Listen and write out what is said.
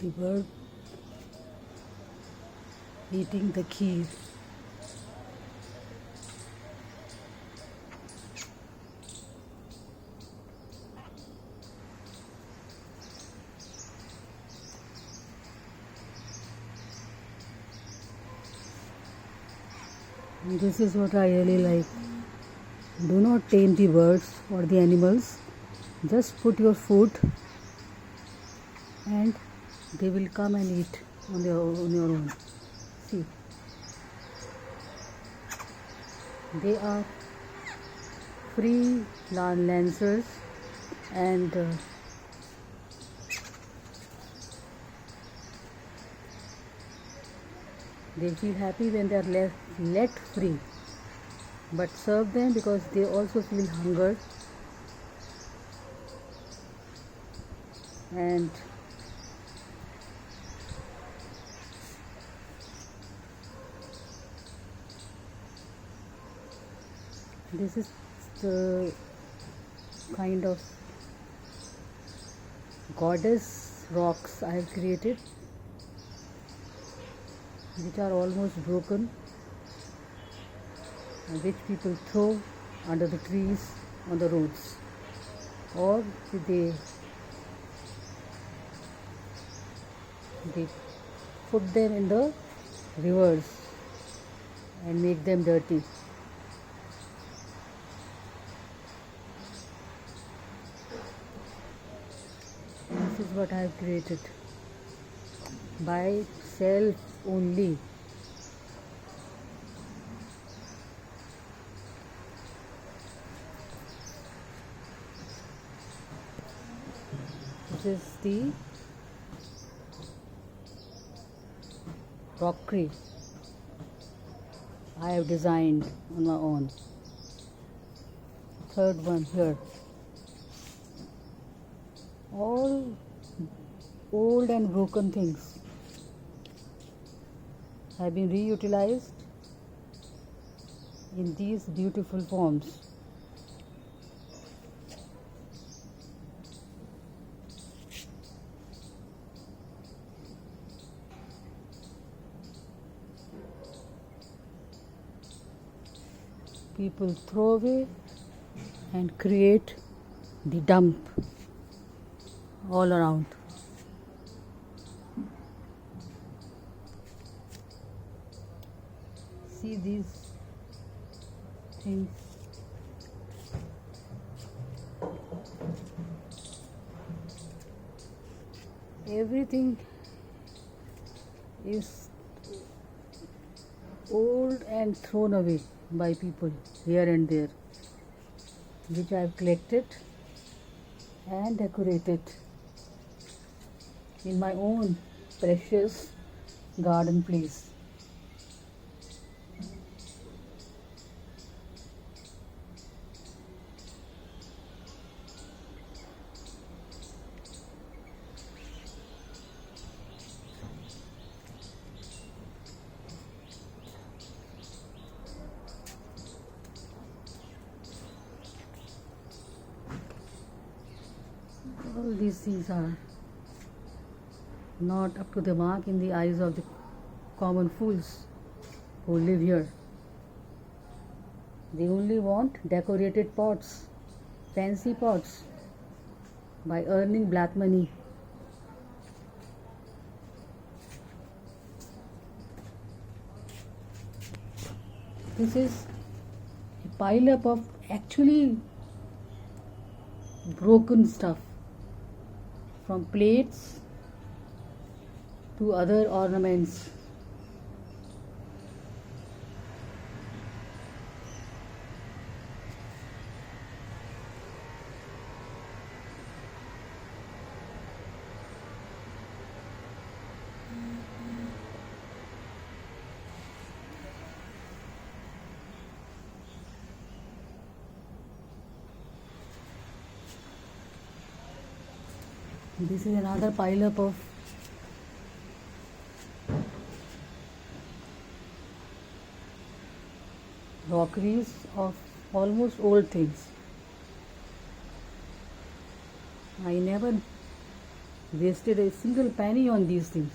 The bird eating the kheer. And this is what I really like. Do not tame the birds or the animals. Just put your food and they will come and eat on your own. See, they are free lancers and they feel happy when they are let free. But serve them because they also feel hunger, and this is the kind of goddess rocks I have created, which are almost broken, and which people throw under the trees on the roads, or they put them in the rivers and make them dirty. This is what I have created by self only. This is the rockery I have designed on my own. Third one here. All old and broken things have been reutilized in these beautiful forms. People throw away and create the dump all around. See these things. Everything is old and thrown away by people here and there, which I have collected and decorated in my own precious garden place. All these things are not up to the mark in the eyes of the common fools who live here. They only want decorated pots, fancy pots, by earning black money. This is a pile up of actually broken stuff, from plates to other ornaments. This is another pile up of rockeries of almost old things. I never wasted a single penny on these things.